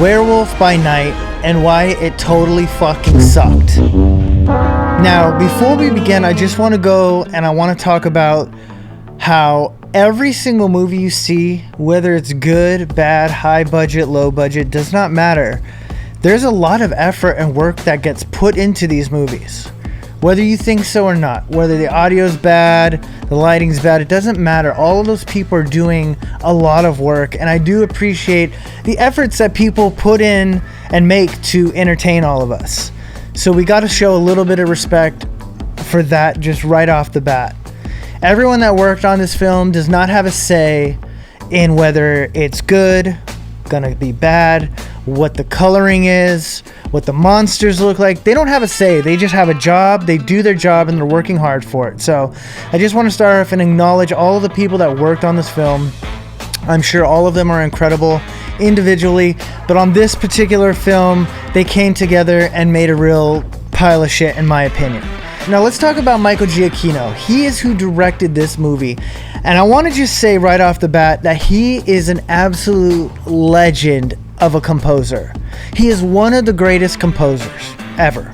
Werewolf by Night and why it totally fucking sucked. Now, before we begin, I just want to go and I want to talk about how every single movie you see, whether it's good, bad, high budget, low budget, does not matter. There's a lot of effort and work that gets put into these movies. Whether you think so or not, whether the audio's bad, the lighting's bad, it doesn't matter. All of those people are doing a lot of work, and I do appreciate the efforts that people put in and make to entertain all of us. So we got to show a little bit of respect for that just right off the bat. Everyone that worked on this film does not have a say in whether it's good, gonna be bad, what the coloring is, what the monsters look like. They don't have a say. They just have a job. They do their job and they're working hard for it. So I just want to start off and acknowledge all of the people that worked on this film. I'm sure all of them are incredible individually, but on this particular film, they came together and made a real pile of shit, in my opinion. Now let's talk about Michael Giacchino. He is who directed this movie. And I want to just say right off the bat that he is an absolute legend of a composer. He is one of the greatest composers ever.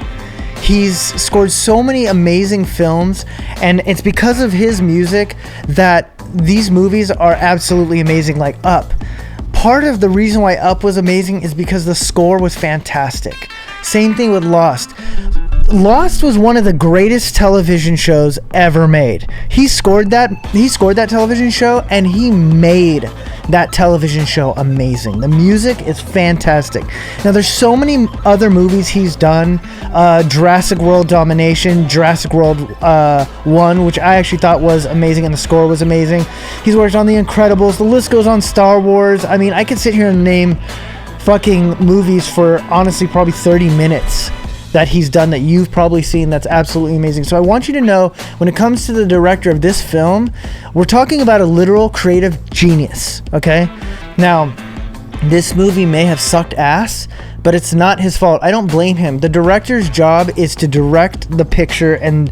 He's scored so many amazing films, and it's because of his music that these movies are absolutely amazing, like Up. Part of the reason why Up was amazing is because the score was fantastic. Same thing with Lost. Lost was one of the greatest television shows ever made. He scored that television show, and he made that television show amazing. The music is fantastic. Now there's so many other movies he's done. Jurassic World Domination, Jurassic World 1, which I actually thought was amazing, and the score was amazing. He's worked on The Incredibles. The list goes on. Star Wars. I mean, I could sit here and name fucking movies for honestly probably 30 minutes that he's done that you've probably seen. That's absolutely amazing. So I want you to know, when it comes to the director of this film, we're talking about a literal creative genius, okay? Now, this movie may have sucked ass, but it's not his fault. I don't blame him. The director's job is to direct the picture and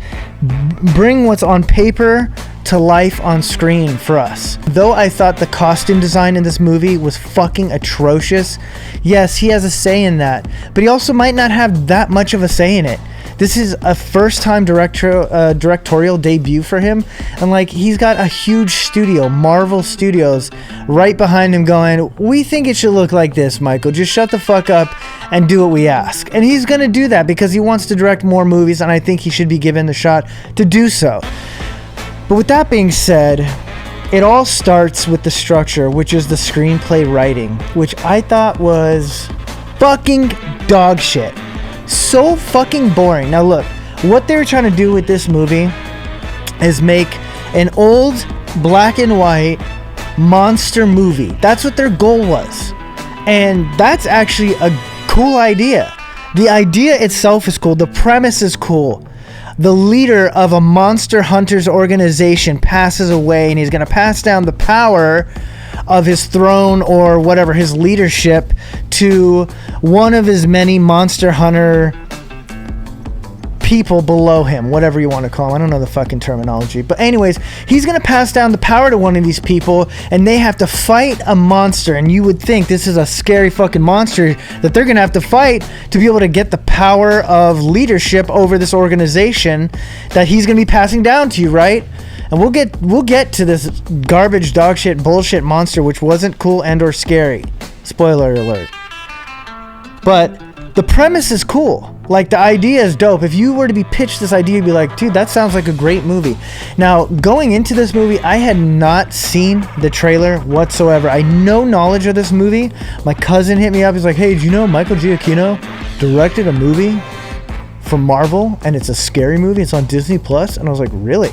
bring what's on paper to life on screen for us. Though I thought the costume design in this movie was fucking atrocious, yes, he has a say in that, but he also might not have that much of a say in it. This is a first-time directorial debut for him, and like, he's got a huge studio, Marvel Studios, right behind him going, we think it should look like this, Michael. Just shut the fuck up and do what we ask. And he's gonna do that because he wants to direct more movies, and I think he should be given the shot to do so. But with that being said, it all starts with the structure, which is the screenplay writing, which I thought was fucking dog shit. So fucking boring. Now look, what they were trying to do with this movie is make an old black and white monster movie. That's what their goal was. And that's actually a cool idea. The idea itself is cool. The premise is cool. The leader of a monster hunters organization passes away, and he's going to pass down the power of his throne or whatever, his leadership, to one of his many monster hunter people below him, whatever you want to call them. I don't know the fucking terminology. But anyways, he's going to pass down the power to one of these people, and they have to fight a monster. And you would think this is a scary fucking monster that they're going to have to fight to be able to get the power of leadership over this organization that he's going to be passing down to you, right? And we'll get to this garbage, dog shit, bullshit monster, which wasn't cool and or scary. Spoiler alert. But the premise is cool. Like, the idea is dope. If you were to be pitched this idea, you'd be like, dude, that sounds like a great movie. Now, going into this movie, I had not seen the trailer whatsoever. I had no knowledge of this movie. My cousin hit me up. He's like, hey, did you know Michael Giacchino directed a movie for Marvel, and it's a scary movie? It's on Disney Plus. And I was like, really?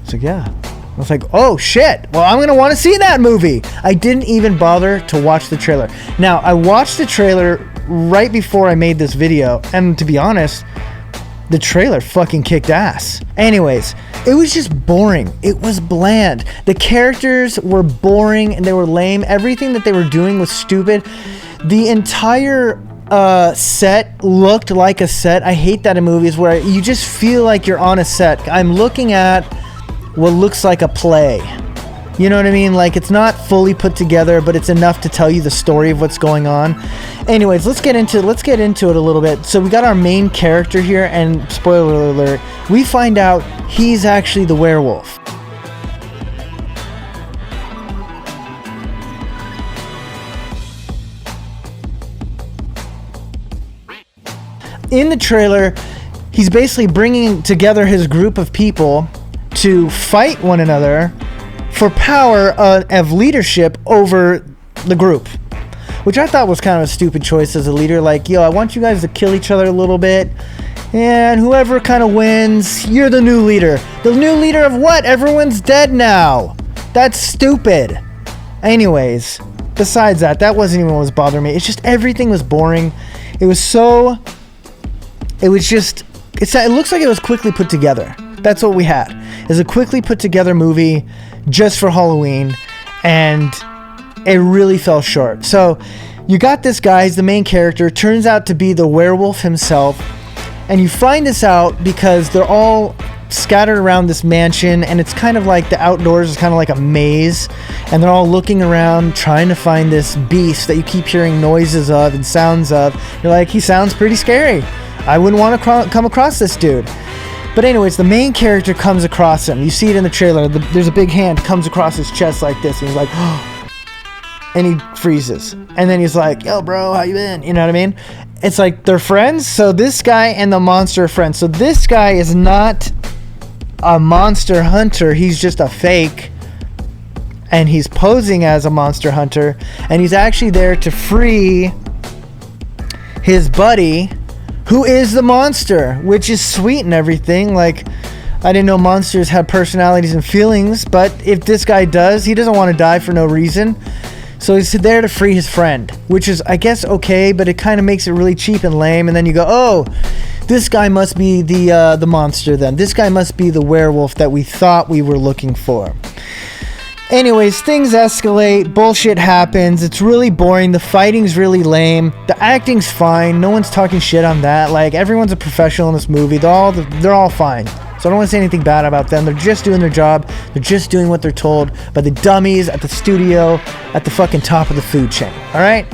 He's like, yeah. I was like, oh shit, well, I'm gonna want to see that movie. I didn't even bother to watch the trailer. Now, I watched the trailer right before I made this video, and to be honest, the trailer fucking kicked ass. Anyways, it was just boring. It was bland. The characters were boring and they were lame. Everything that they were doing was stupid. The entire set looked like a set. I hate that in movies where you just feel like you're on a set. I'm looking at what looks like a play. You know what I mean? Like, it's not fully put together, but it's enough to tell you the story of what's going on. Anyways, let's get into it a little bit. So we got our main character here, and spoiler alert, we find out he's actually the werewolf. In the trailer, he's basically bringing together his group of people to fight one another for power of leadership over the group, which I thought was kind of a stupid choice as a leader. Like, yo, I want you guys to kill each other a little bit, and whoever kind of wins, you're the new leader. The new leader of what? Everyone's dead now. That's stupid. Anyways, besides that, that wasn't even what was bothering me. It's just everything was boring. It looks like it was quickly put together. That's what we had, is a quickly put together movie just for Halloween, and it really fell short. So you got this guy, he's the main character, turns out to be the werewolf himself, and you find this out because they're all scattered around this mansion, and it's kind of like the outdoors is kind of like a maze, and they're all looking around trying to find this beast that you keep hearing noises of and sounds of. You're like, he sounds pretty scary. I wouldn't want to come across this dude. But anyways, the main character comes across him. You see it in the trailer. There's a big hand comes across his chest like this, and he's like, oh, and he freezes. And then he's like, yo, bro, how you been? You know what I mean? It's like they're friends. So this guy and the monster are friends. So this guy is not a monster hunter. He's just a fake. And he's posing as a monster hunter. And he's actually there to free his buddy, who is the monster, which is sweet and everything. Like, I didn't know monsters had personalities and feelings, but if this guy does, he doesn't want to die for no reason. So he's there to free his friend, which is, I guess, okay, but it kind of makes it really cheap and lame. And then you go, oh, this guy must be the monster then. This guy must be the werewolf that we thought we were looking for. Anyways, things escalate, bullshit happens, it's really boring, the fighting's really lame, the acting's fine, no one's talking shit on that. Like, everyone's a professional in this movie, they're all fine. So I don't want to say anything bad about them. They're just doing their job. They're just doing what they're told by the dummies at the studio at the fucking top of the food chain. Alright?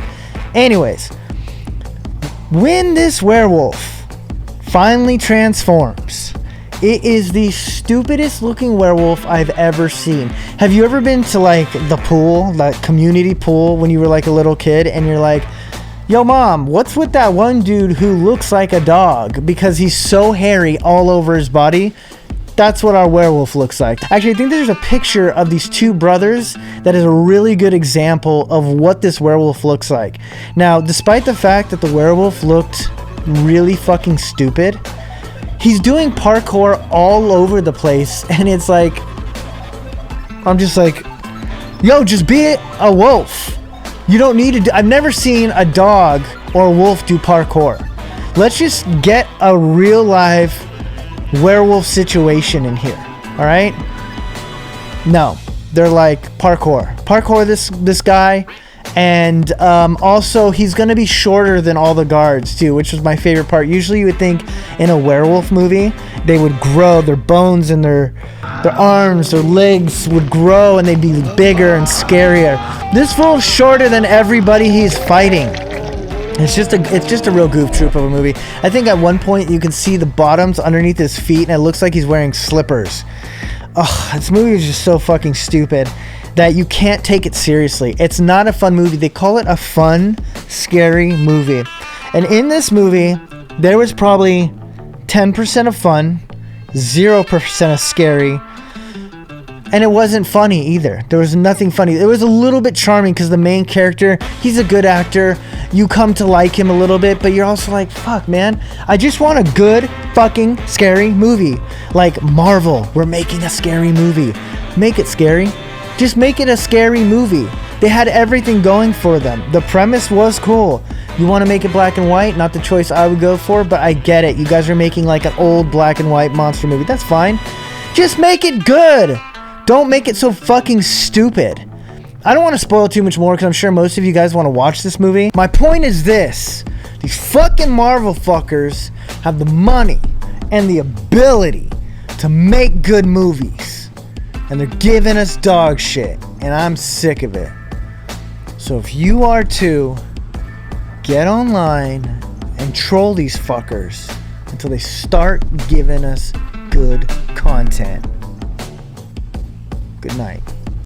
Anyways, when this werewolf finally transforms, it is the stupidest looking werewolf I've ever seen. Have you ever been to like the pool, like community pool, when you were like a little kid and you're like, yo mom, what's with that one dude who looks like a dog because he's so hairy all over his body? That's what our werewolf looks like. Actually, I think there's a picture of these two brothers that is a really good example of what this werewolf looks like. Now, despite the fact that the werewolf looked really fucking stupid, he's doing parkour all over the place, and it's like, I'm just like, yo, just be a wolf. You don't need to I've never seen a dog or a wolf do parkour. Let's just get a real life werewolf situation in here, all right? No, they're like parkour this guy. And also, he's going to be shorter than all the guards, too, which was my favorite part. Usually, you would think in a werewolf movie, they would grow, their bones and their arms, their legs would grow, and they'd be bigger and scarier. This fool's shorter than everybody he's fighting. It's just a real goof troop of a movie. I think at one point, you can see the bottoms underneath his feet, and it looks like he's wearing slippers. Oh, this movie is just so fucking stupid that you can't take it seriously. It's not a fun movie. They call it a fun, scary movie. And in this movie, there was probably 10% of fun, 0% of scary, and it wasn't funny either. There was nothing funny. It was a little bit charming because the main character, he's a good actor. You come to like him a little bit, but you're also like, fuck, man. I just want a good fucking scary movie. Like Marvel, we're making a scary movie. Make it scary. Just make it a scary movie. They had everything going for them. The premise was cool. You want to make it black and white? Not the choice I would go for, but I get it. You guys are making like an old black and white monster movie. That's fine. Just make it good. Don't make it so fucking stupid. I don't want to spoil too much more because I'm sure most of you guys want to watch this movie. My point is this. These fucking Marvel fuckers have the money and the ability to make good movies. and they're giving us dog shit, and I'm sick of it. So if you are too, get online and troll these fuckers until they start giving us good content. Good night.